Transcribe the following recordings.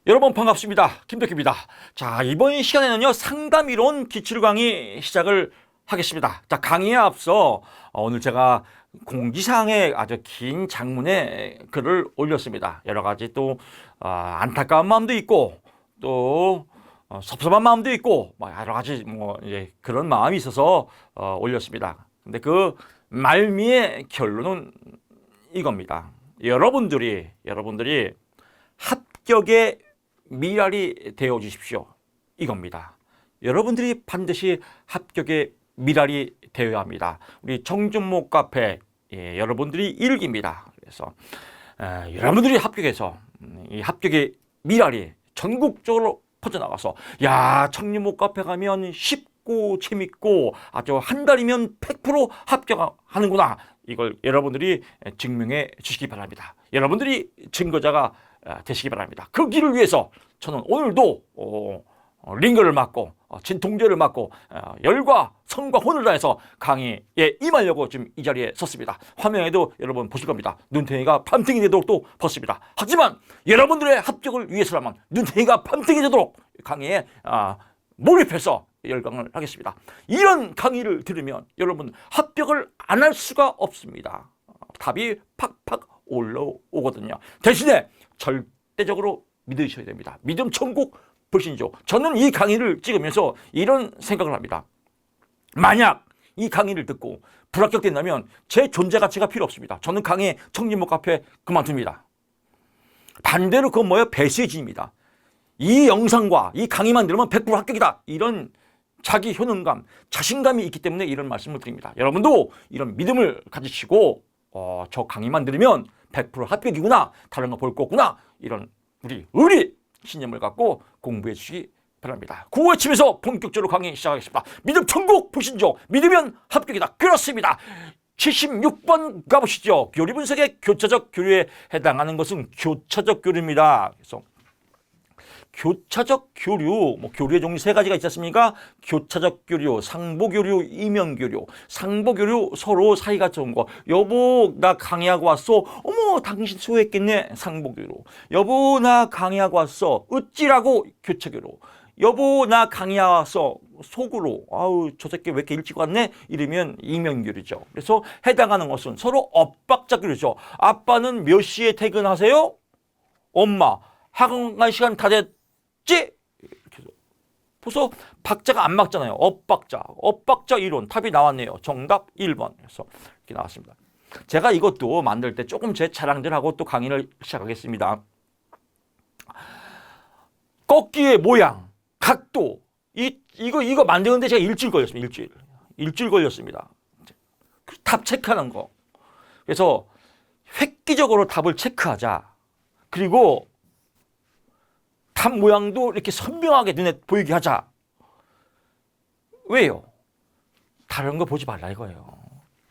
여러분 반갑습니다. 김덕기입니다. 자, 이번 시간에는요, 상담이론 기출 강의 시작을 하겠습니다. 자, 강의에 앞서 오늘 제가 공지사항에 아주 긴 장문의 글을 올렸습니다. 여러 가지 또 안타까운 마음도 있고 또 섭섭한 마음도 있고 여러 가지 이제 그런 마음이 있어서 올렸습니다. 근데 그 말미의 결론은 이겁니다. 여러분들이 합격의 미랄이 되어 주십시오. 이겁니다. 여러분들이 반드시 합격의 미랄이 되어야 합니다. 우리 정준모 카페 여러분들이 일기입니다. 그래서 여러분들이 합격해서 이 합격의 미랄이 전국적으로 퍼져나가서 야, 정준모 카페 가면 쉽고 재밌고 아주 한 달이면 100% 합격하는구나. 이걸 여러분들이 증명해 주시기 바랍니다. 여러분들이 증거자가 되시기 바랍니다. 그 길을 위해서 저는 오늘도 링거를 맞고 진통제를 맞고 열과 성과 혼을 다해서 강의에 임하려고 지금 이 자리에 섰습니다. 화면에도 여러분 보실 겁니다. 눈탱이가 밤탱이 되도록 또 벗습니다. 하지만 여러분들의 합격을 위해서라면 눈탱이가 밤탱이 되도록 강의에 몰입해서 열강을 하겠습니다. 이런 강의를 들으면 여러분 합격을 안 할 수가 없습니다. 답이 팍팍 올라오거든요. 대신에 절대적으로 믿으셔야 됩니다. 믿음 천국 불신조. 저는 이 강의를 찍으면서 이런 생각을 합니다. 만약 이 강의를 듣고 불합격된다면 제 존재 가치가 필요 없습니다. 저는 강의 청진모 카페 그만둡니다. 반대로 그건 뭐예요? 배수의 진입니다. 이 영상과 이 강의만 들으면 100% 합격이다. 이런 자기 효능감, 자신감이 있기 때문에 이런 말씀을 드립니다. 여러분도 이런 믿음을 가지시고 저 강의만 들으면 100% 합격이구나. 다른 거 볼 거구나. 이런 우리 의리 신념을 갖고 공부해 주시기 바랍니다. 구호 외치면서 본격적으로 강의 시작하겠습니다. 믿음 천국 불신조. 믿으면 합격이다. 그렇습니다. 76번 가보시죠. 교리 분석의 교차적 교류에 해당하는 것은 교차적 교류입니다. 그래서 교차적 교류, 교류의 종류 세 가지가 있지 않습니까? 교차적 교류, 상보교류, 이면교류. 상보교류 서로 사이가 좋은 거. 여보, 나 강의하고 왔어. 어머, 당신 수고했겠네. 상보교류. 여보, 나 강의하고 왔어. 어찌라고? 교차교류. 여보, 나 강의하고 왔어. 속으로. 아우, 저 새끼 왜 이렇게 일찍 왔네? 이러면 이면교류죠. 그래서 해당하는 것은 서로 엇박자 교류죠. 아빠는 몇 시에 퇴근하세요? 엄마, 학원 갈 시간 다 됐지? 이렇게 벌써 박자가 안 맞잖아요. 엇박자 이론 답이 나왔네요. 정답 1번. 그래서 이렇게 나왔습니다. 제가 이것도 만들 때 조금 제 자랑들하고 또 강의를 시작하겠습니다. 꺾기의 모양, 각도, 이거 만드는데 제가 일주일 걸렸습니다. 일주일 걸렸습니다. 답 체크하는 거. 그래서 획기적으로 답을 체크하자. 그리고 답 모양도 이렇게 선명하게 눈에 보이게 하자. 왜요? 다른 거 보지 말라 이거예요.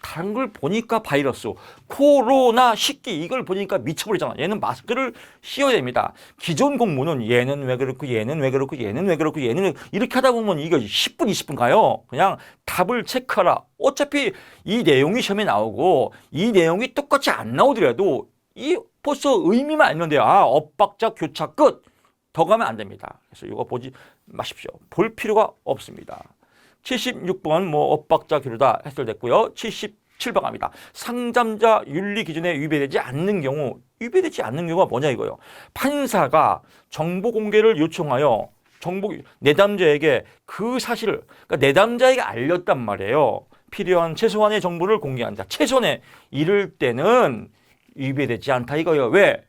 다른 걸 보니까 바이러스, 코로나, 식기 이걸 보니까 미쳐버리잖아. 얘는 마스크를 씌워야 됩니다. 기존 공부는 얘는 왜 그렇고 얘는 왜 그렇고 얘는 왜 그렇고 얘는 왜 이렇게 하다 보면 이거 10분 20분 가요. 그냥 답을 체크하라. 어차피 이 내용이 시험에 나오고 이 내용이 똑같이 안 나오더라도 이 벌써 의미만 알면 돼요. 엇박자 교차 끝. 더 가면 안 됩니다. 그래서 이거 보지 마십시오. 볼 필요가 없습니다. 76번 엇박자 교류다 해설됐고요. 77번 갑니다. 상담자 윤리 기준에 위배되지 않는 경우가 뭐냐 이거요. 판사가 정보 공개를 요청하여 내담자에게 그 사실을 내담자에게 알렸단 말이에요. 필요한 최소한의 정보를 공개한다. 최소한의 이럴 때는 위배되지 않다 이거예요. 왜?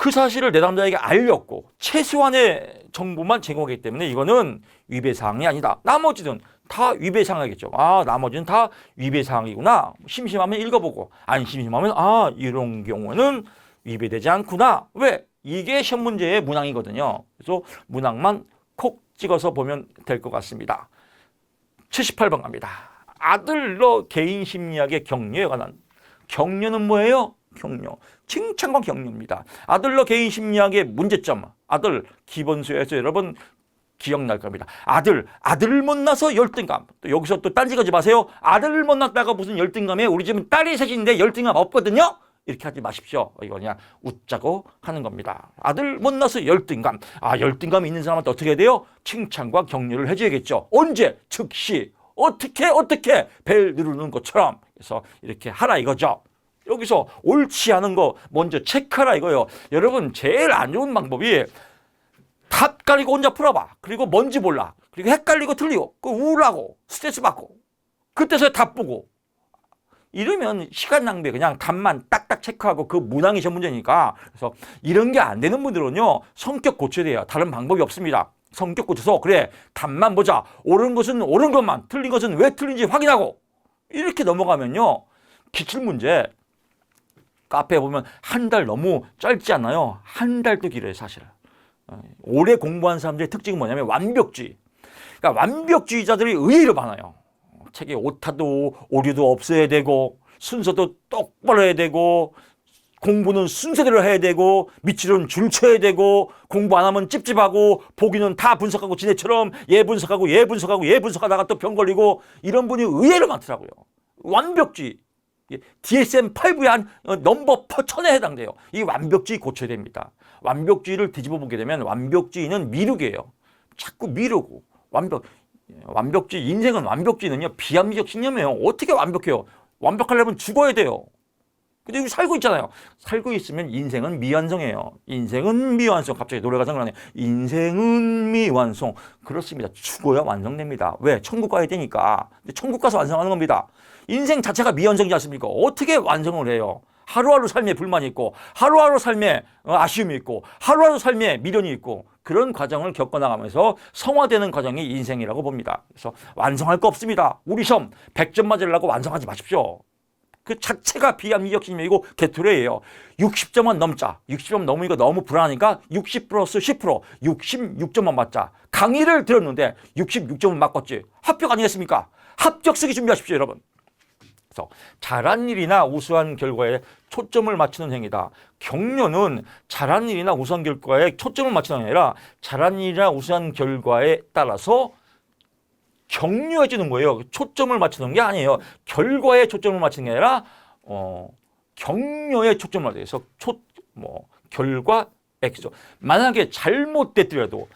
그 사실을 내담자에게 알렸고 최소한의 정보만 제공하기 때문에 이거는 위배사항이 아니다. 나머지는 다 위배사항이겠죠. 나머지는 다 위배사항이구나. 심심하면 읽어보고 안 심심하면 이런 경우는 위배되지 않구나. 왜? 이게 시험 문제의 문항이거든요. 그래서 문항만 콕 찍어서 보면 될 것 같습니다. 78번 갑니다. 아들 너 개인 심리학의 격려에 관한 격려는 뭐예요? 격려. 칭찬과 격려입니다. 아들러 개인 심리학의 문제점. 아들 기본수에서 여러분 기억날 겁니다. 아들 못나서 열등감. 또 여기서 또 딴지거지 마세요. 아들 못났다가 무슨 열등감에 우리 집은 딸이 셋인데 열등감 없거든요. 이렇게 하지 마십시오. 이거 그냥 웃자고 하는 겁니다. 아들 못나서 열등감. 열등감이 있는 사람한테 어떻게 해야 돼요? 칭찬과 격려를 해줘야겠죠. 언제? 즉시. 어떻게 벨 누르는 것처럼. 그래서 이렇게 하라 이거죠. 여기서 옳지 않은 거 먼저 체크하라 이거예요. 여러분 제일 안 좋은 방법이 답 가리고 혼자 풀어봐. 그리고 뭔지 몰라. 그리고 헷갈리고 틀리고 우울하고 스트레스 받고 그때서야 답 보고 이러면 시간 낭비에 그냥 답만 딱딱 체크하고 그 문항이 전 문제니까. 그래서 이런 게 안 되는 분들은요 성격 고쳐야 돼요. 다른 방법이 없습니다. 성격 고쳐서 그래 답만 보자. 옳은 것은 옳은 것만, 틀린 것은 왜 틀린지 확인하고 이렇게 넘어가면요 기출문제 카페에 보면 한 달 너무 짧지 않나요? 한 달도 길어요 사실. 오래 공부한 사람들의 특징은 뭐냐면 완벽주의. 그러니까 완벽주의자들이 의외로 많아요. 책에 오타도 오류도 없어야 되고 순서도 똑바로 해야 되고 공부는 순서대로 해야 되고 밑줄은 줄 쳐야 되고 공부 안 하면 찝찝하고 보기는 다 분석하고 지네처럼 얘 분석하고 얘 분석하고 얘 분석하다가 또 병 걸리고 이런 분이 의외로 많더라고요. 완벽주의. DSM-5의 한 넘버 1000에 해당돼요. 이 완벽주의 고쳐야 됩니다. 완벽주의를 뒤집어 보게 되면 완벽주의는 미루기예요. 자꾸 미루고 완벽주의, 인생은 완벽주의는요 비합리적 신념이에요. 어떻게 완벽해요? 완벽하려면 죽어야 돼요. 근데 여기 살고 있잖아요. 살고 있으면 인생은 미완성이에요. 인생은 미완성. 갑자기 노래가 생각나네. 인생은 미완성. 그렇습니다. 죽어야 완성됩니다. 왜? 천국 가야 되니까. 근데 천국 가서 완성하는 겁니다. 인생 자체가 미완성이지 않습니까? 어떻게 완성을 해요? 하루하루 삶에 불만이 있고 하루하루 삶에 아쉬움이 있고 하루하루 삶에 미련이 있고 그런 과정을 겪어나가면서 성화되는 과정이 인생이라고 봅니다. 그래서 완성할 거 없습니다. 우리 시험 100점 맞으려고 완성하지 마십시오. 그 자체가 비합리적 신념이고 개토레예요. 60점만 넘자. 60점 넘으니까 너무 불안하니까 60 플러스 10% 66점만 맞자. 강의를 들었는데 66점은 맞겠지. 합격 아니겠습니까? 합격 쓰기 준비하십시오 여러분. 그래서 잘한 일이나 우수한 결과에 초점을 맞추는 행위다. 격려는 잘한 일이나 우수한 결과에 초점을 맞추는 게 아니라 잘한 일이나 우수한 결과에 따라서 격려해 주는 거예요. 초점을 맞추는 게 아니에요. 결과에 초점을 맞추는 게 아니라 격려에 초점을 맞춰서 결과 X죠. 만약에 잘못됐더라도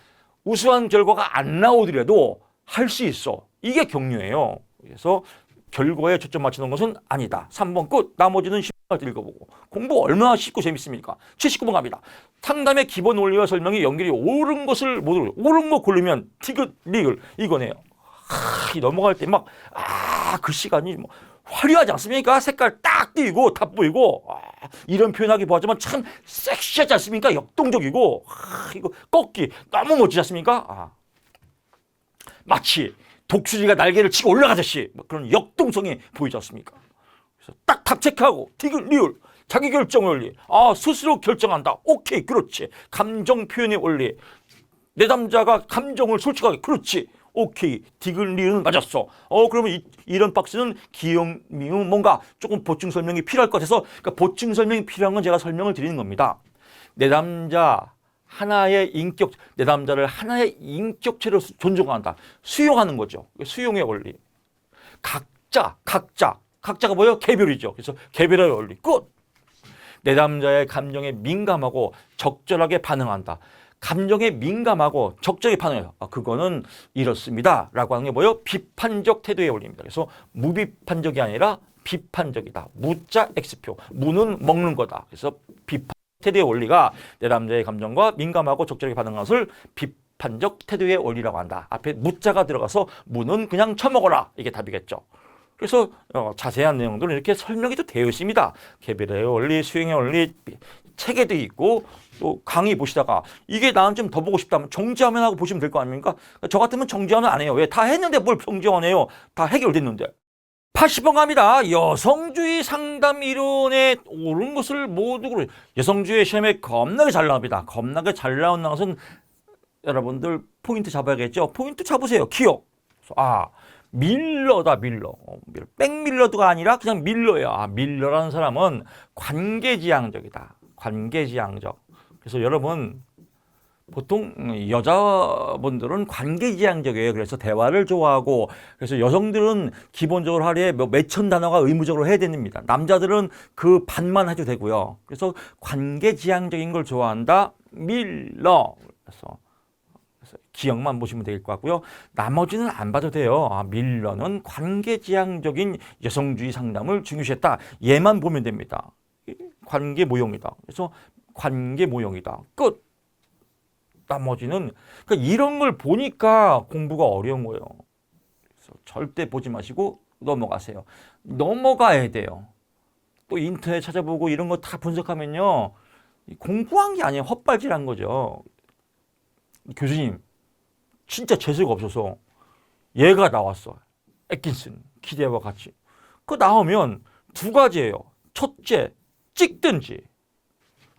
우수한 결과가 안 나오더라도 할 수 있어. 이게 격려예요. 그래서 결과에 초점 맞추는 것은 아니다. 3번 끝. 나머지는 10번 읽어보고. 공부 얼마나 쉽고 재밌습니까? 79번 갑니다. 상담의 기본 원리와 설명이 연결이 옳은 것을 모르고 옳은 거 고르면 티귿, 리을 이거네요. 넘어갈 때 막 그 시간이 화려하지 않습니까? 색깔 딱 띄고 다 보이고 이런 표현하기 뭐하지만 참 섹시하지 않습니까? 역동적이고 이거 꺾기 너무 멋지지 않습니까? 마치 독수리가 날개를 치고 올라가듯이 그런 역동성이 보이지 않습니까? 그래서 딱 답 체크하고 티귿, 리을 자기 결정 원리 스스로 결정한다. 오케이 그렇지. 감정 표현의 원리 내담자가 감정을 솔직하게 그렇지. 오케이 디귿 리을은 맞았어. 그러면 이런 박스는 기역 미음 뭔가 조금 보충 설명이 필요할 것 같아서 그러니까 보충 설명이 필요한 건 제가 설명을 드리는 겁니다. 내담자를 하나의 인격체로 존중한다. 수용하는 거죠. 수용의 원리. 각자가 뭐예요? 개별이죠. 그래서 개별의 원리 끝. 내담자의 감정에 민감하고 적절하게 반응한다. 감정에 민감하고 적절히 반응해요. 그거는 이렇습니다. 라고 하는 게 뭐예요? 비판적 태도의 원리입니다. 그래서 무비판적이 아니라 비판적이다. 무자 X표. 무는 먹는 거다. 그래서 비판 태도의 원리가 내담자의 감정과 민감하고 적절하게 반응하는 것을 비판적 태도의 원리라고 한다. 앞에 무자가 들어가서 무는 그냥 처먹어라. 이게 답이겠죠. 그래서 자세한 내용들은 이렇게 설명이 또 되어 있습니다. 개별의 원리, 수행의 원리, 책에도 있고 또 강의 보시다가 이게 나는 좀 더 보고 싶다면 정지화면 하고 보시면 될 거 아닙니까? 저 같으면 정지화면 안 해요. 왜? 다 했는데 뭘 정지화면 해요? 다 해결됐는데. 80번 갑니다. 여성주의 상담 이론에 옳은 것을 모두 그래요. 여성주의 시험에 겁나게 잘 나옵니다. 겁나게 잘 나오는 것은 여러분들 포인트 잡아야겠죠? 포인트 잡으세요. 기억. 밀러다 밀러. 백밀러드가 아니라 그냥 밀러야. 밀러라는 사람은 관계지향적이다. 관계지향적. 그래서 여러분 보통 여자분들은 관계지향적이에요. 그래서 대화를 좋아하고, 그래서 여성들은 기본적으로 하루에 몇천 단어가 의무적으로 해야 됩니다. 남자들은 그 반만 해도 되고요. 그래서 관계지향적인 걸 좋아한다. 밀러. 그래서 기억만 보시면 될 것 같고요. 나머지는 안 봐도 돼요. 밀러는 관계지향적인 여성주의 상담을 중요시했다. 얘만 보면 됩니다. 관계 모형이다. 그래서 관계 모형이다. 끝. 나머지는 그러니까 이런 걸 보니까 공부가 어려운 거예요. 그래서 절대 보지 마시고 넘어가세요. 넘어가야 돼요. 또 인터넷 찾아보고 이런 거 다 분석하면요. 공부한 게 아니에요. 헛발질한 거죠. 교수님 진짜 재수가 없어서 얘가 나왔어. 애킨슨 기대와 같이. 그 나오면 두 가지예요. 첫째 찍든지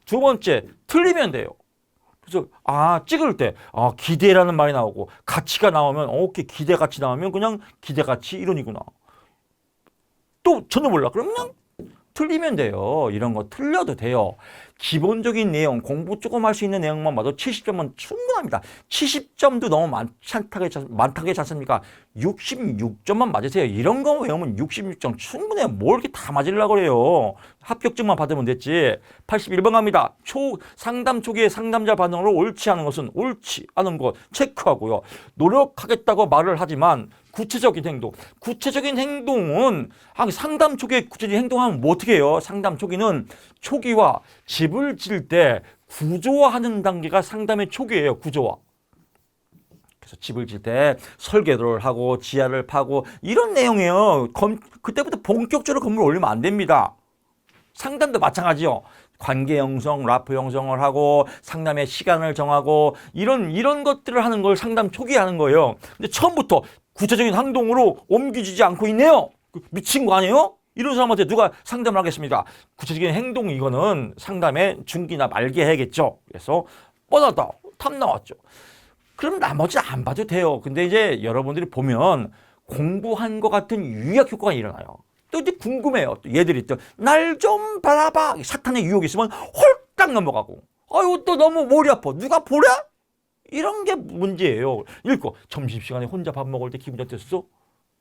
두 번째 틀리면 돼요. 그래서 찍을 때 기대라는 말이 나오고 가치가 나오면 오케이 기대 가치 나오면 그냥 기대 가치 이론이구나. 또 전혀 몰라. 그러면 그냥 틀리면 돼요. 이런 거 틀려도 돼요. 기본적인 내용, 공부 조금 할 수 있는 내용만 봐도 70점은 충분합니다. 70점도 너무 많다게 잤습니까? 66점만 맞으세요. 이런 거 외우면 66점 충분해요. 뭘 이렇게 다 맞으려고 그래요. 합격증만 받으면 됐지. 81번 갑니다. 상담 초기에 상담자 반응으로 옳지 않은 것은 옳지 않은 것 체크하고요. 노력하겠다고 말을 하지만 구체적인 행동은 상담 초기에 구체적인 행동하면 뭐 어떻게 해요? 상담 초기는 초기와 집을 질 때 구조화하는 단계가 상담의 초기예요. 구조화. 그래서 집을 질 때 설계도를 하고 지하를 파고 이런 내용이에요. 그때부터 본격적으로 건물을 올리면 안 됩니다. 상담도 마찬가지요. 관계 형성, 라포 형성을 하고 상담의 시간을 정하고 이런 것들을 하는 걸 상담 초기에 하는 거예요. 근데 처음부터 구체적인 행동으로 옮기지 않고 있네요. 미친 거 아니에요? 이런 사람한테 누가 상담을 하겠습니까? 구체적인 행동 이거는 상담의 중기나 말기 해야겠죠. 그래서 뻔하다. 탑 나왔죠. 그럼 나머지 안 봐도 돼요. 근데 이제 여러분들이 보면 공부한 것 같은 유약 효과가 일어나요. 또 이제 궁금해요. 또 얘들이 또 날 좀 바라봐. 사탄의 유혹이 있으면 홀딱 넘어가고. 아유 또 너무 머리 아파. 누가 보래? 이런 게 문제예요. 읽고 점심시간에 혼자 밥 먹을 때 기분이 어땠어?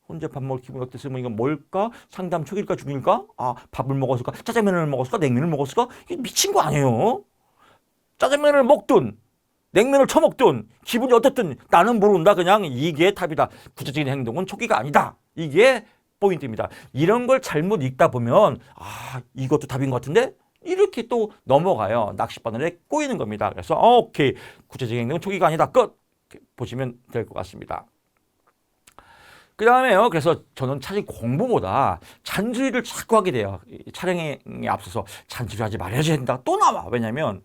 혼자 밥 먹을 기분이 어땠으면 이건 뭘까? 상담 초기일까 중일까? 밥을 먹었을까? 짜장면을 먹었을까? 냉면을 먹었을까? 이게 미친 거 아니에요? 짜장면을 먹든 냉면을 처먹든 기분이 어떻든 나는 모른다. 그냥 이게 답이다. 구체적인 행동은 초기가 아니다. 이게 포인트입니다. 이런 걸 잘못 읽다 보면 이것도 답인 것 같은데? 이렇게 또 넘어가요. 낚싯바늘에 꼬이는 겁니다. 그래서 오케이. 구체적인 행동은 초기가 아니다. 끝. 보시면 될 것 같습니다. 그 다음에요. 그래서 저는 사실 공부보다 잔소리를 자꾸 하게 돼요. 촬영에 앞서서 잔소리 하지 말아야지 된다. 또 나와. 왜냐면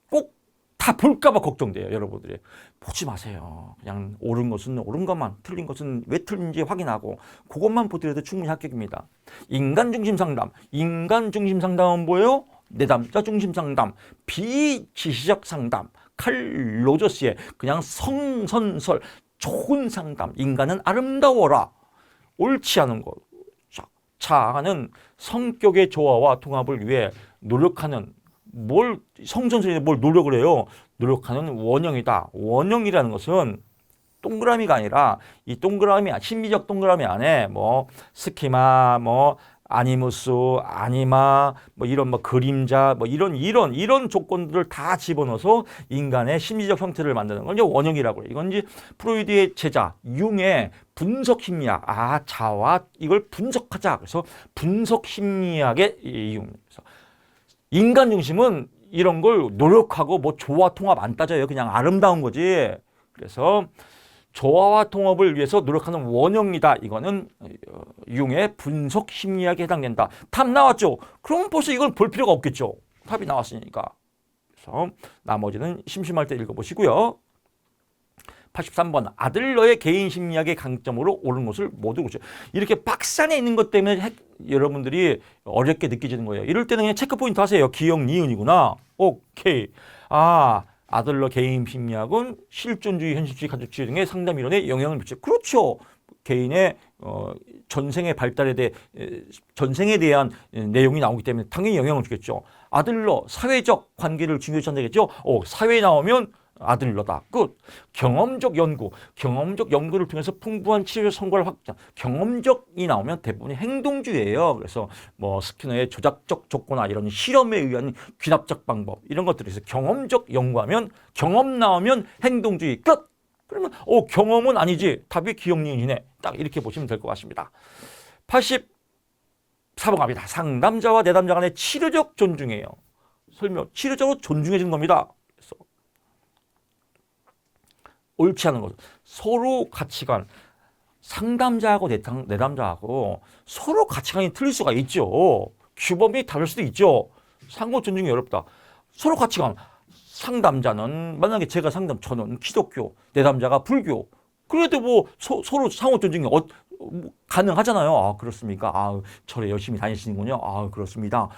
꼭 다 볼까봐 걱정돼요. 여러분들이. 보지 마세요. 그냥 옳은 것은 옳은 것만, 틀린 것은 왜 틀린지 확인하고 그것만 보더라도 충분히 합격입니다. 인간 중심 상담. 인간 중심 상담은 뭐예요? 내담자 중심 상담. 비지시적 상담. 칼 로저스의 그냥 성선설. 좋은 상담. 인간은 아름다워라. 옳지 않은 것. 자아는 성격의 조화와 통합을 위해 노력하는 성선설이 뭘 노력을 해요? 노력하는 원형이다. 원형이라는 것은 동그라미가 아니라 이 동그라미, 심리적 동그라미 안에 스키마, 아니무스, 아니마, 이런 그림자, 이런 조건들을 다 집어넣어서 인간의 심리적 형태를 만드는 걸 이제 원형이라고 해요. 이건 이제 프로이드의 제자, 융의 분석 심리학. 자와 이걸 분석하자. 그래서 분석 심리학의 이용. 인간 중심은 이런 걸 노력하고 조화 통합 안 따져요. 그냥 아름다운 거지. 그래서 조화와 통합을 위해서 노력하는 원형이다. 이거는 융의 분석 심리학에 해당된다. 답 나왔죠? 그럼 벌써 이걸 볼 필요가 없겠죠. 답이 나왔으니까. 그래서 나머지는 심심할 때 읽어보시고요. 83번 아들러의 개인 심리학의 강점으로 옳은 것을 모두 고쳐. 이렇게 박스 안에 있는 것 때문에 여러분들이 어렵게 느껴지는 거예요. 이럴 때는 그냥 체크포인트 하세요. 기억, 니은이구나. 오케이. 아들러 개인 심리학은 실존주의, 현실주의, 가족주의 등의 상담 이론에 영향을 미쳐. 그렇죠. 개인의 전생의 발달에 대해 전생에 대한 내용이 나오기 때문에 당연히 영향을 주겠죠. 아들러, 사회적 관계를 중요시한다 겠죠. 사회 나오면 아들러다. 끝. 경험적 연구를 통해서 풍부한 치료적 성과를 확장. 경험적이 나오면 대부분이 행동주의예요. 그래서 뭐 스키너의 조작적 조건화 이런 실험에 의한 귀납적 방법 이런 것들이 있어요. 경험적 연구하면 경험 나오면 행동주의 끝. 그러면 경험은 아니지. 답이 기억력이네. 딱 이렇게 보시면 될 것 같습니다. 84번 갑니다. 상담자와 내담자 간의 치료적 존중이에요. 설명. 치료적으로 존중해 주는 겁니다. 그래서 옳지 않은 것. 서로 가치관. 상담자하고 내담자하고 서로 가치관이 틀릴 수가 있죠. 규범이 다를 수도 있죠. 상호 존중이 어렵다. 서로 가치관. 상담자는 만약에 제가 저는 기독교, 내담자가 불교. 그래도 뭐 서로 상호 존중이 가능하잖아요. 아, 그렇습니까? 아, 절에 열심히 다니시는군요. 아, 그렇습니다.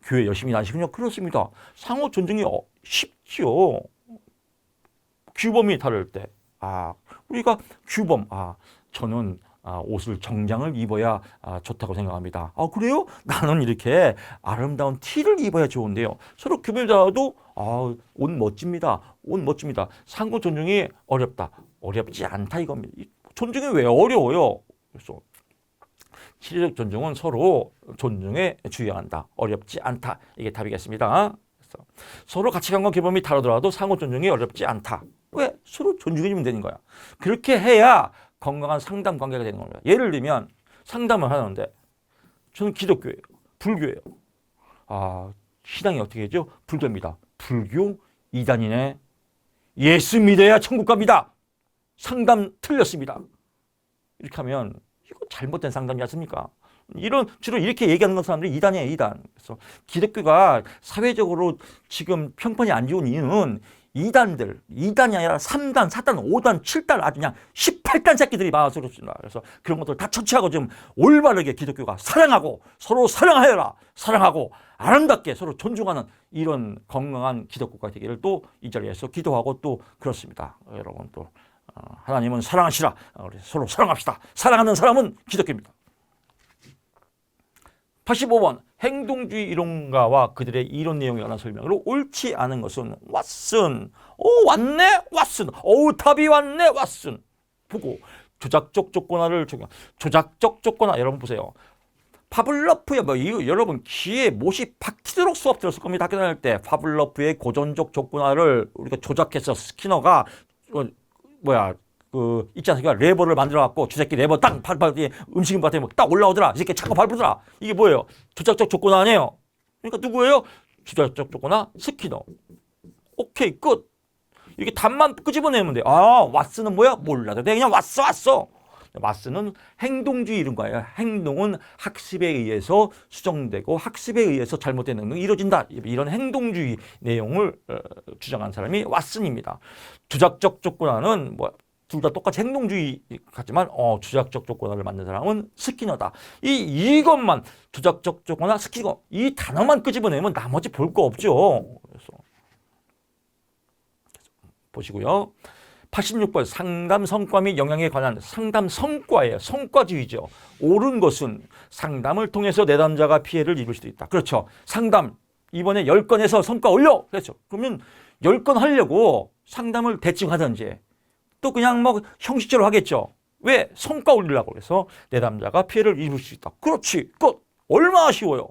교회 열심히 다니시군요. 그렇습니다. 상호 존중이 쉽죠. 규범이 다를 때. 우리가 규범. 저는 옷을 정장을 입어야 좋다고 생각합니다. 그래요? 나는 이렇게 아름다운 티를 입어야 좋은데요. 서로 규범이 달라도 옷 멋집니다. 옷 멋집니다. 상호 존중이 어렵다. 어렵지 않다 이겁니다. 존중이 왜 어려워요? 그래서 치료적 존중은 서로 존중에 주의한다. 어렵지 않다. 이게 답이겠습니다. 그래서 서로 가치관과 규범이 다르더라도 상호 존중이 어렵지 않다. 왜? 서로 존중해주면 되는 거야. 그렇게 해야 건강한 상담 관계가 되는 겁니다. 예를 들면 상담을 하는데 저는 기독교예요. 불교예요. 신앙이 어떻게 되죠? 불교입니다. 불교 이단이네. 예수 믿어야 천국 갑니다. 상담 틀렸습니다. 이렇게 하면 이거 잘못된 상담이지 않습니까? 주로 이렇게 얘기하는 사람들이 이단이에요, 이단. 그래서 기독교가 사회적으로 지금 평판이 안 좋은 이유는 이단이 아니라 3단, 4단, 5단, 7단 아주 그냥 18단 새끼들이 많아서 그렇습니다. 그래서 그런 것들 다 처치하고 좀 올바르게 기독교가 사랑하고 서로 사랑하여라. 사랑하고 아름답게 서로 존중하는 이런 건강한 기독교가 되기를 또 이 자리에서 기도하고 또 그렇습니다. 여러분 또 하나님은 사랑하시라. 우리 서로 사랑합시다. 사랑하는 사람은 기독교입니다. 85번 행동주의 이론가와 그들의 이론 내용에 관한 설명으로 옳지 않은 것은 왓슨. 왔네 왓슨. 답이 왔네 왓슨. 보고 조작적 조건화를 적용. 조작적 조건화 여러분 보세요. 파블로프의 여러분 귀에 못이 박히도록 수업 들었을 겁니다. 학교 다닐 때 파블로프의 고전적 조건화를 우리가 조작해서 스키너가 있지 않습니까? 레버를 만들어갖고 주새끼 레버 딱 밟았더니 음식인 밭에 딱 올라오더라. 이 새끼 자꾸 밟으더라. 이게 뭐예요? 조작적 조건화 아니에요? 그러니까 누구예요? 조작적 조건화 스키너. 오케이 끝. 이렇게 답만 끄집어내면 돼. 왓슨은 뭐야? 몰라도 돼. 그냥 왔어. 왓슨은 행동주의 이론가예요. 행동은 학습에 의해서 수정되고 학습에 의해서 잘못된 행동이 이루어진다. 이런 행동주의 내용을 주장한 사람이 왓슨입니다. 조작적 조건화는 둘 다 똑같이 행동주의 같지만 조작적 조건화를 만든 사람은 스키너다. 이것만 조작적 조건화 스키너 이 단어만 끄집어내면 나머지 볼 거 없죠. 그래서 보시고요. 86번 상담 성과 및 영향에 관한 상담 성과예요. 성과주의죠. 옳은 것은 상담을 통해서 내담자가 피해를 입을 수도 있다. 그렇죠. 상담 이번에 10건에서 성과 올려. 그렇죠. 그러면 10건 하려고 상담을 대충 하든지 또 그냥 형식적으로 하겠죠. 왜? 성과 올리려고 그래서 내담자가 피해를 입을 수 있다. 그렇지. 끝. 얼마나 쉬워요.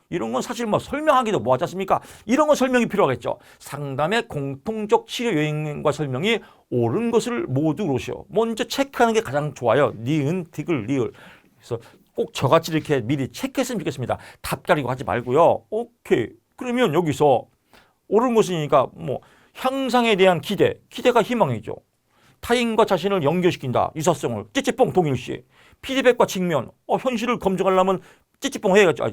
이런 건 사실 설명하기도 뭐하지 않습니까? 이런 건 설명이 필요하겠죠. 상담의 공통적 치료 요인과 설명이 옳은 것을 모두 그러시오. 먼저 체크하는 게 가장 좋아요. 니은, 디귿, 리을. 그래서 꼭 저같이 이렇게 미리 체크했으면 좋겠습니다. 답 가리고 하지 말고요. 오케이. 그러면 여기서 옳은 것이니까 향상에 대한 기대가 희망이죠. 타인과 자신을 연결시킨다. 유사성을 찌찌뽕 동일시. 피드백과 직면. 현실을 검증하려면 찌찌뽕 해야겠죠.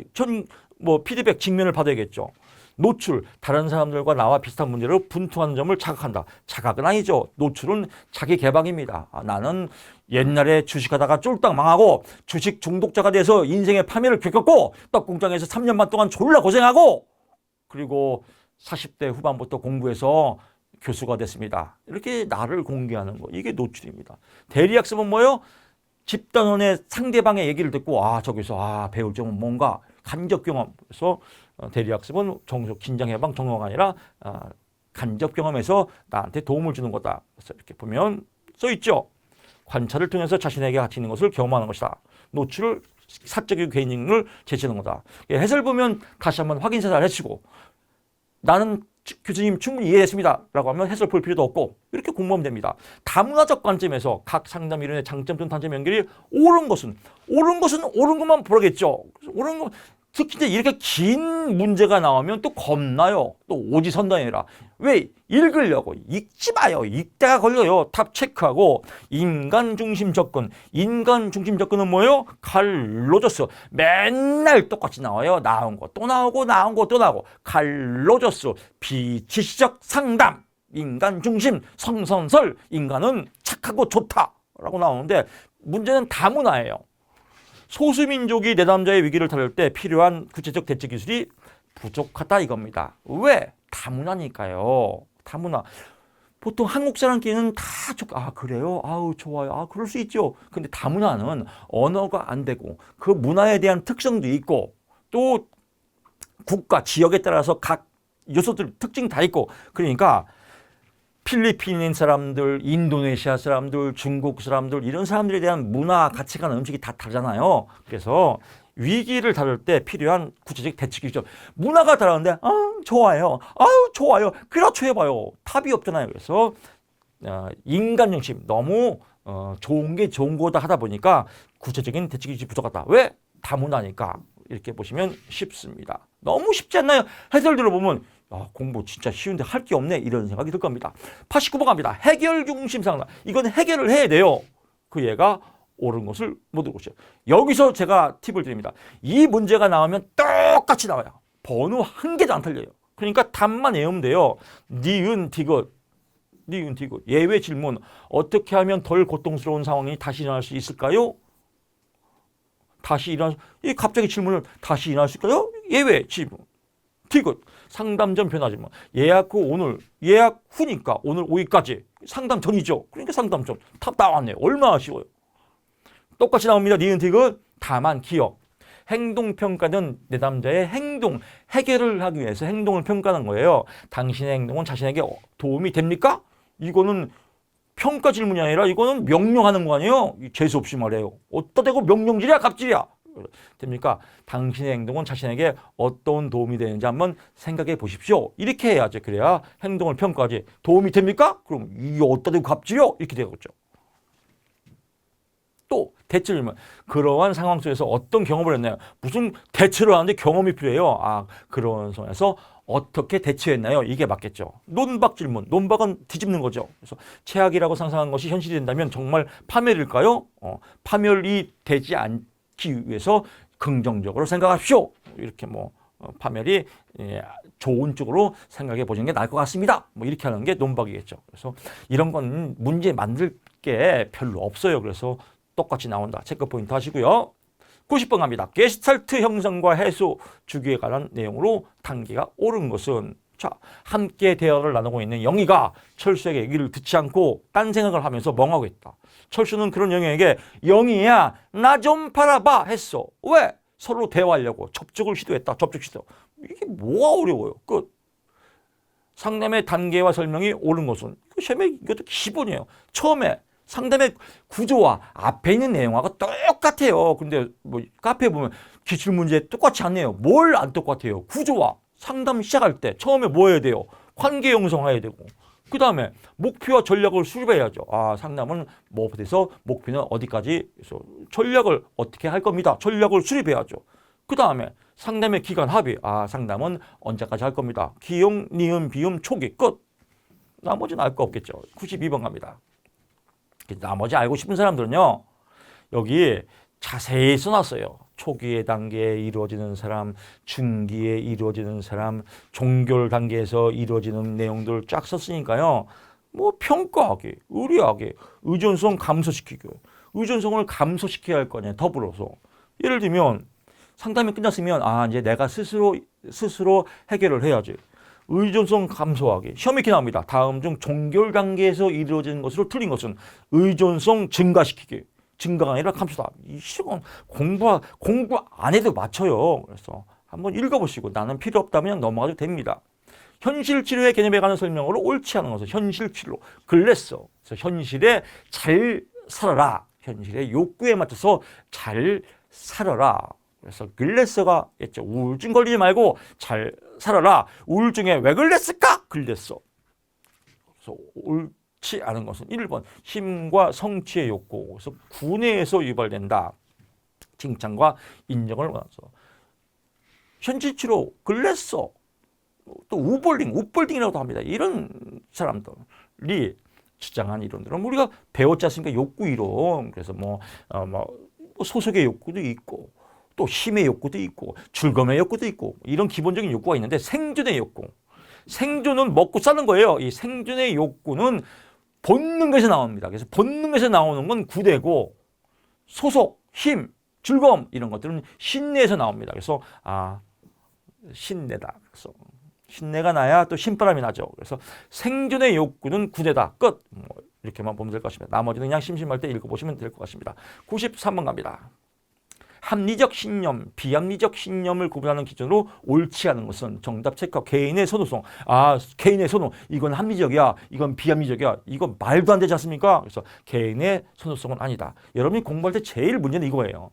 피드백 직면을 받아야겠죠. 노출. 다른 사람들과 나와 비슷한 문제로 분투하는 점을 자각한다. 자각은 아니죠. 노출은 자기 개방입니다. 나는 옛날에 주식하다가 쫄딱 망하고 주식 중독자가 돼서 인생의 파멸을 겪었고 떡공장에서 3년 반 동안 졸라 고생하고 그리고 40대 후반부터 공부해서 교수가 됐습니다. 이렇게 나를 공개하는 거. 이게 노출입니다. 대리학습은 뭐예요? 집단원의 상대방의 얘기를 듣고 저기서 배울 점은 뭔가 간접 경험. 그래서 대리학습은 정서 긴장 예방 정도가 아니라 간접 경험에서 나한테 도움을 주는 거다. 그래서 이렇게 보면 써 있죠. 관찰을 통해서 자신에게 가치 있는 것을 경험하는 것이다. 노출을 사적이고 개인을 제시하는 거다. 해설 보면 다시 한번 확인사살 해치고 나는 교수님 충분히 이해했습니다 라고 하면 해설 볼 필요도 없고 이렇게 공부하면 됩니다. 다문화적 관점에서 각 상담 이론의 장점 또는 단점 연결이 옳은 것은 옳은 것만 보라겠죠. 옳은 거 특히 이제 이렇게 긴 문제가 나오면 또 겁나요. 또 오지선다니라. 왜? 읽으려고. 읽지 마요. 읽다가 걸려요. 탑 체크하고 인간 중심 접근. 인간 중심 접근은 뭐예요? 칼로저스. 맨날 똑같이 나와요. 나온 거 또 나오고 나온 거 또 나오고. 칼로저스. 비지시적 상담. 인간 중심 성선설. 인간은 착하고 좋다라고 나오는데 문제는 다문화예요. 소수민족이 내담자의 위기를 다룰 때 필요한 구체적 대책 기술이 부족하다 이겁니다. 왜? 다문화니까요. 다문화. 보통 한국 사람끼리는 다 그래요? 아우 좋아요. 그럴 수 있죠. 근데 다문화는 언어가 안 되고 그 문화에 대한 특성도 있고 또 국가, 지역에 따라서 각 요소들 특징 다 있고 그러니까 필리핀인 사람들, 인도네시아 사람들, 중국 사람들 이런 사람들에 대한 문화, 가치관, 음식이 다 다르잖아요. 그래서 위기를 다룰 때 필요한 구체적 대책이죠. 문화가 다른데 좋아요. 좋아요. 그렇죠 해봐요. 답이 없잖아요. 그래서 인간 중심 너무 좋은 게 좋은 거다 하다 보니까 구체적인 대책이 부족하다. 왜? 다문화니까. 이렇게 보시면 쉽습니다. 너무 쉽지 않나요? 해설 들어보면 공부 진짜 쉬운데 할 게 없네 이런 생각이 들 겁니다. 89번 갑니다. 해결 중심 상담. 이건 해결을 해야 돼요. 그 얘가 옳은 것을 못 옳은 것이요. 여기서 제가 팁을 드립니다. 이 문제가 나오면 똑같이 나와요. 번호 한 개도 안 틀려요. 그러니까 답만 외우면 돼요. 니은 디귿. 예외 질문. 어떻게 하면 덜 고통스러운 상황이 다시 일어날 수 있을까요? 갑자기 질문을 다시 일어날 수 있을까요? 예외 질문. 디귿. 상담 전 변화 질문. 예약 후 오늘, 예약 후니까 오늘 5일까지. 상담 전이죠. 그러니까 상담 전. 답 나왔네요. 얼마나 쉬워요. 똑같이 나옵니다. 니은 디귿. 다만 기억. 행동평가는 내담자의 행동, 해결을 하기 위해서 행동을 평가하는 거예요. 당신의 행동은 자신에게 도움이 됩니까? 이거는 평가 질문이 아니라 이거는 명령하는 거 아니에요? 재수없이 말해요. 어디다 대고 명령질이야 갑질이야. 됩니까? 당신의 행동은 자신에게 어떤 도움이 되는지 한번 생각해 보십시오. 이렇게 해야죠. 그래야 행동을 평가하지. 도움이 됩니까? 그럼 이게 어디다 대고 갑질이요? 이렇게 되겠죠. 또 대처 질문. 그러한 상황 속에서 어떤 경험을 했나요? 무슨 대처를 하는데 경험이 필요해요. 그런 상황에서 어떻게 대처했나요? 이게 맞겠죠. 논박 질문. 논박은 뒤집는 거죠. 그래서 최악이라고 상상한 것이 현실이 된다면 정말 파멸일까요? 파멸이 되지 않기 위해서 긍정적으로 생각하십시오. 이렇게 파멸이 좋은 쪽으로 생각해 보시는 게 나을 것 같습니다. 이렇게 하는 게 논박이겠죠. 그래서 이런 건 문제 만들 게 별로 없어요. 그래서 똑같이 나온다. 체크 포인트 하시고요. 90번 갑니다. 게스탈트 형성과 해소 주기에 관한 내용으로 단계가 옳은 것은 함께 대화를 나누고 있는 영희가 철수에게 얘기를 듣지 않고 딴 생각을 하면서 멍하고 있다. 철수는 그런 영희에게 영희야 나 좀 바라봐 했어. 왜? 서로 대화하려고 접촉을 시도했다. 접촉 시도. 이게 뭐가 어려워요. 끝. 상담의 단계와 설명이 옳은 것은 이것도 기본이에요. 처음에 상담의 구조와 앞에 있는 내용하고 똑같아요. 근데 카페에 보면 기출문제 똑같지 않네요. 뭘 안 똑같아요? 구조와 상담 시작할 때 처음에 뭐 해야 돼요? 관계 형성해야 되고 그 다음에 목표와 전략을 수립해야죠. 상담은 뭐부터 목표는 어디까지 해서 전략을 어떻게 할 겁니다. 전략을 수립해야죠. 그 다음에 상담의 기간 합의. 상담은 언제까지 할 겁니다. 기용, 니은, 비음, 초기 끝. 나머지는 알 거 없겠죠. 92번 갑니다. 나머지 알고 싶은 사람들은요. 여기 자세히 써놨어요. 초기의 단계에 이루어지는 사람, 중기에 이루어지는 사람, 종결 단계에서 이루어지는 내용들 쫙 썼으니까요. 평가하기, 의뢰하기, 의존성 감소시키기. 의존성을 감소시켜야 할 거냐 더불어서. 예를 들면 상담이 끝났으면 이제 내가 스스로 해결을 해야지. 의존성 감소하기. 시험에 이렇게 나옵니다. 다음 중 종결 단계에서 이루어지는 것으로 틀린 것은 의존성 증가시키기. 증가가 아니라 감소다. 이 시험은 공부 안 해도 맞춰요. 그래서 한번 읽어보시고 나는 필요 없다면 넘어가도 됩니다. 현실 치료의 개념에 관한 설명으로 옳지 않은 것은 현실 치료, 글래서. 그래서 현실에 잘 살아라. 현실의 욕구에 맞춰서 잘 살아라. 그래서 글래서가 했죠. 우울증 걸리지 말고 잘 살아라. 우울증에 왜 걸렸을까? 글래서. 그래서 옳지 않은 것은 1번 힘과 성취의 욕구. 그래서 구내에서 유발된다. 칭찬과 인정을 원해서. 현실 치료, 글래서. 또 우볼딩이라고도 합니다. 이런 사람들이 주장한 이론들은 우리가 배웠지 않습니까? 욕구 이론. 그래서 뭐 소속의 욕구도 있고 또 힘의 욕구도 있고 즐거움의 욕구도 있고 이런 기본적인 욕구가 있는데 생존의 욕구. 생존은 먹고 사는 거예요. 이 생존의 욕구는 본능에서 나옵니다. 그래서 본능에서 나오는 건 구대고 소속, 힘, 즐거움 이런 것들은 신내에서 나옵니다. 그래서 신내다. 그래서 신내가 나야 또 신바람이 나죠. 그래서 생존의 욕구는 구대다. 끝. 이렇게만 보면 될 것 같습니다. 나머지는 그냥 심심할 때 읽어보시면 될 것 같습니다. 93번 갑니다. 합리적 신념, 비합리적 신념을 구분하는 기준으로 옳지 않은 것은 정답 체크하고 개인의 선호성. 개인의 선호. 이건 합리적이야. 이건 비합리적이야. 이건 말도 안 되지 않습니까? 그래서 개인의 선호성은 아니다. 여러분이 공부할 때 제일 문제는 이거예요.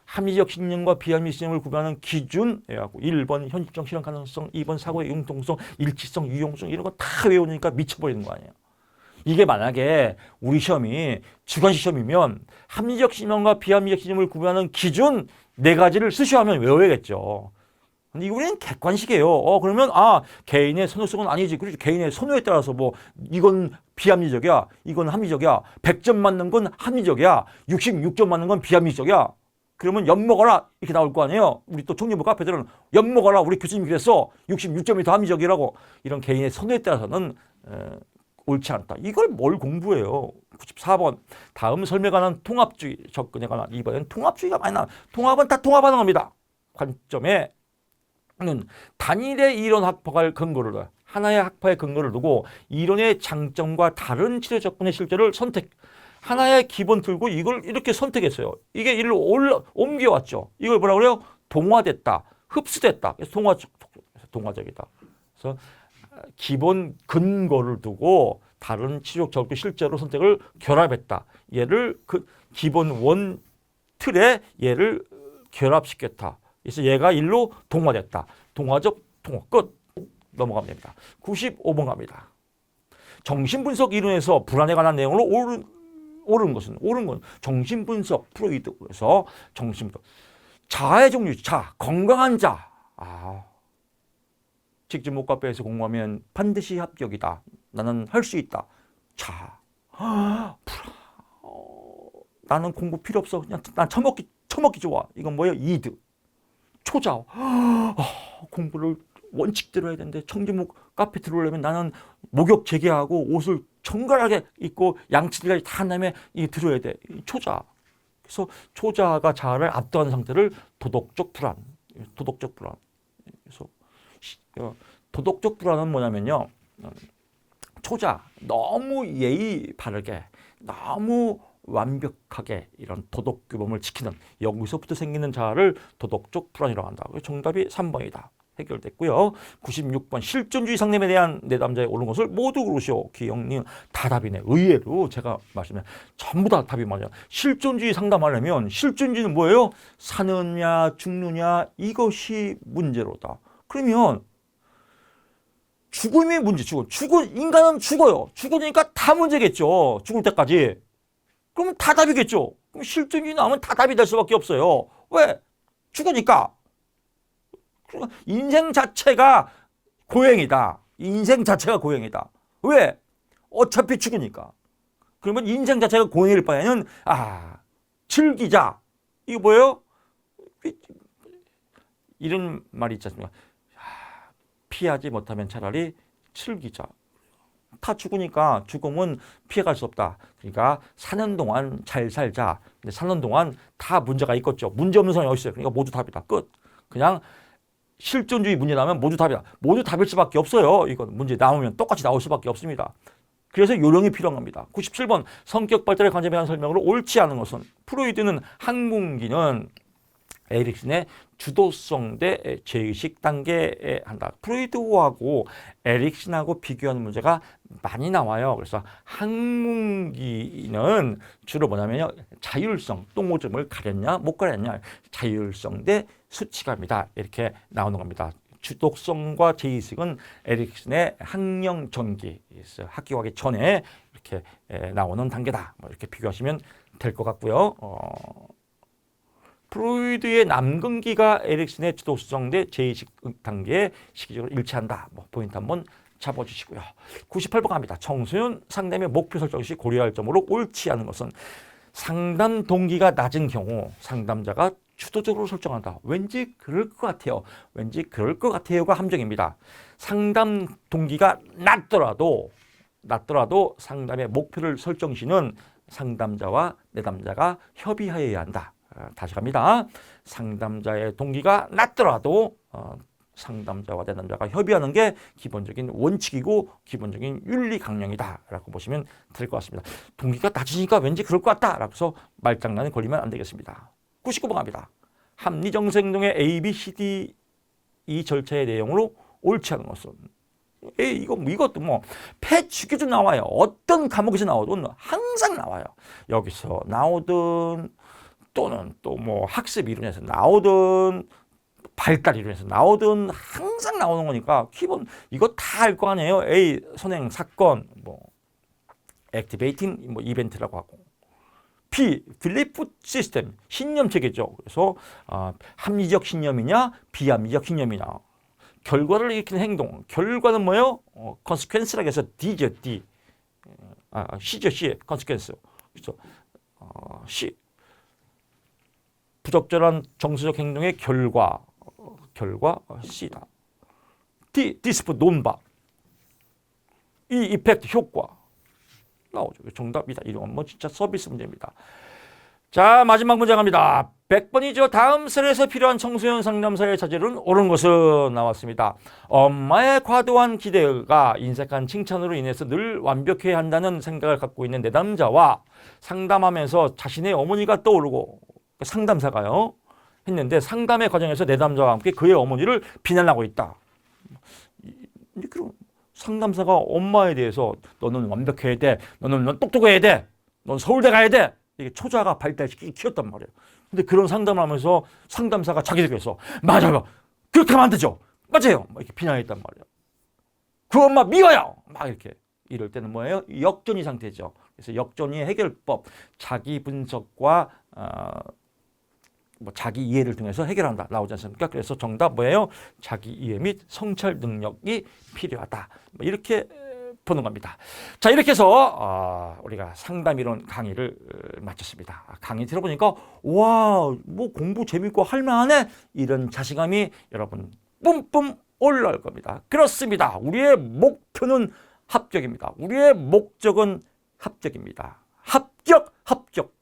합리적 신념과 비합리적 신념을 구분하는 기준 해갖고 1번 현실적 실현 가능성, 2번 사고의 융통성, 일치성, 유용성 이런 거 다 외우니까 미쳐버리는 거 아니에요. 이게 만약에 우리 시험이 주관식 시험이면 합리적 신념과 비합리적 신념을 구분하는 기준 4가지를 쓰셔야 하면 외워야겠죠. 근데 우리는 객관식이에요. 그러면 개인의 선호성은 아니지. 그렇죠. 개인의 선호에 따라서 뭐 이건 비합리적이야. 이건 합리적이야. 100점 맞는 건 합리적이야. 66점 맞는 건 비합리적이야. 그러면 엿먹어라 이렇게 나올 거 아니에요. 우리 또 청년부 카페들은 엿먹어라 우리 교수님이 그랬어. 66점이 더 합리적이라고. 이런 개인의 선호에 따라서는 옳지 않다. 이걸 뭘 공부해요. 94번 다음 설명에 관한 통합주의 접근에 관한 이번엔 통합주의가 많이 나와. 통합은 다 통합하는 겁니다. 관점에는 단일의 이론 학파를 근거를 둬요. 하나의 학파의 근거를 두고 이론의 장점과 다른 치료 접근의 실제를 선택. 하나의 기본 틀고 이걸 이렇게 선택했어요. 이게 일로 옮겨왔죠. 이걸 뭐라 그래요? 동화됐다. 흡수됐다. 그래서 동화적이다. 그래서 기본 근거를 두고 다른 치료 접근 실제로 선택을 결합했다. 얘를 그 기본 원 틀에 얘를 결합시켰다. 그래서 얘가 일로 동화됐다. 동화적 통화 끝. 넘어가면 됩니다. 95번 갑니다. 정신분석 이론에서 불안에 관한 내용으로 옳은 건 정신분석 프로이드. 그래서 정신분석 자아의 종류, 건강한 자. 직접 목카페에서 공부하면 반드시 합격이다. 나는 할 수 있다. 나는 공부 필요 없어. 그냥 난 처먹기 좋아. 이건 뭐예요? 이드. 초자. 공부를 원칙대로 해야 되는데 청주목 카페 들어오려면 나는 목욕 재개하고 옷을 정갈하게 입고 양치질까지 다 한 다음에 들어야 돼. 초자. 그래서 초자가 자아를 압도하는 상태를 도덕적 불안. 그래서 도덕적 불안은 뭐냐면요. 초자. 너무 예의 바르게, 너무 완벽하게 이런 도덕 규범을 지키는 여기서부터 생기는 자아를 도덕적 불안이라고 한다. 정답이 3번이다. 해결됐고요. 96번 실존주의 상념에 대한 내담자의 옳은 것을 모두 그러시오. 기영님 다 답이네. 의외로 제가 말씀드린 전부 다 답이 맞아요. 실존주의 상담하려면 실존주의는 뭐예요? 사느냐 죽느냐 이것이 문제로다. 그러면 죽음이 문제. 인간은 죽어요. 죽으니까 다 문제겠죠. 죽을 때까지. 그러면 다 답이겠죠. 그럼 실존주의 나오면 다 답이 될 수밖에 없어요. 왜? 죽으니까. 인생 자체가 고행이다. 왜? 어차피 죽으니까. 그러면 인생 자체가 고행일 바에는 즐기자. 이거 뭐예요? 이런 말이 있지 않습니까? 피하지 못하면 차라리 즐기자. 다 죽으니까 죽음은 피해갈 수 없다. 그러니까 사는 동안 잘 살자. 근데 사는 동안 다 문제가 있겠죠. 문제 없는 사람이 어디 있어요? 그러니까 모두 답이다. 끝. 그냥 실존주의 문제 나오면 모두 답이다. 모두 답일 수밖에 없어요. 이건 문제 나오면 똑같이 나올 수밖에 없습니다. 그래서 요령이 필요한 겁니다. 97번 성격 발달의 관점에 대한 설명으로 옳지 않은 것은 프로이드는 항문기는 에릭슨의 주도성 대 제의식 단계에 한다. 프로이드하고 에릭슨하고 비교하는 문제가 많이 나와요. 그래서 학문기는 주로 뭐냐면요. 자율성, 똥오줌을 가렸냐 못 가렸냐, 자율성 대 수치감이다. 이렇게 나오는 겁니다. 주도성과 제의식은 에릭슨의 학령 전기, 학교 가기 전에 이렇게 나오는 단계다. 뭐 이렇게 비교하시면 될 것 같고요. 프로이드의 남근기가 에릭슨의 주도성 대 제의식 단계에 시기적으로 일치한다. 뭐 포인트 한번 잡아주시고요. 98번 갑니다. 청소년 상담의 목표 설정 시 고려할 점으로 옳지 않은 것은 상담 동기가 낮은 경우 상담자가 주도적으로 설정한다. 왠지 그럴 것 같아요. 왠지 그럴 것 같아요가 함정입니다. 상담 동기가 낮더라도 상담의 목표를 설정 시는 상담자와 내담자가 협의하여야 한다. 다시 갑니다. 상담자의 동기가 낮더라도 상담자와 내담자가 협의하는 게 기본적인 원칙이고 기본적인 윤리 강령이다라고 보시면 될 것 같습니다. 동기가 낮으니까 왠지 그럴 것 같다라고 해서 말장난에 걸리면 안 되겠습니다. 99번 갑니다. 합리정서 행동의 A, B, C, D 이 절차의 내용으로 옳지 않은 것은 이것도 뭐 패치기도 나와요. 어떤 과목에서 나오든 항상 나와요. 여기서 나오든 또는 또 뭐 학습 이론에서 나오든 발달 이론에서 나오든 항상 나오는 거니까 기본 이거 다 알 거 아니에요. A 선행 사건 뭐 액티베이팅 뭐 이벤트라고 하고, B 빌리프 시스템 신념 체계죠. 그래서 합리적 신념이냐 비합리적 신념이냐, 결과를 일으키는 행동, 결과는 뭐예요? consequence라고 해서 D죠. D. C죠. C. consequence. 그렇죠. C. 부적절한 정서적 행동의 결과 C다. D. 디스프 논박. E. 이펙트 효과. 나오죠. 정답이다. 이런 뭐 진짜 서비스 문제입니다. 자, 마지막 문제 갑니다. 100번이죠. 다음 설에서 필요한 청소년 상담사의 자질은 옳은 것은 나왔습니다. 엄마의 과도한 기대가 인색한 칭찬으로 인해서 늘 완벽해야 한다는 생각을 갖고 있는 내담자와 상담하면서 자신의 어머니가 떠오르고, 상담사가요 했는데 상담의 과정에서 내담자와 함께 그의 어머니를 비난하고 있다. 그럼 상담사가 엄마에 대해서 너는 완벽해야 돼, 넌 똑똑해야 돼, 넌 서울대 가야 돼, 이게 초자가 발달시키기 키웠단 말이에요. 근데 그런 상담을 하면서 상담사가 자기들께서 맞아요, 그렇게 하면 안 되죠, 맞아요, 이렇게 비난했단 말이에요. 그 엄마 미워요, 막 이렇게. 이럴 때는 뭐예요? 역전이 상태죠. 그래서 역전의 해결법, 자기 분석과 자기 이해를 통해서 해결한다 나오지 않습니까? 그래서 정답 뭐예요? 자기 이해 및 성찰 능력이 필요하다. 이렇게 보는 겁니다. 자, 이렇게 해서 우리가 상담이론 강의를 마쳤습니다. 강의 들어보니까 와, 뭐 공부 재밌고 할만하네, 이런 자신감이 여러분 뿜뿜 올라올 겁니다. 그렇습니다. 우리의 목표는 합격입니다. 우리의 목적은 합격입니다. 합격.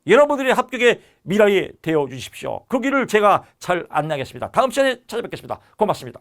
여러분들의 합격의 미라이 되어 주십시오. 그 길을 제가 잘 안내하겠습니다. 다음 시간에 찾아뵙겠습니다. 고맙습니다.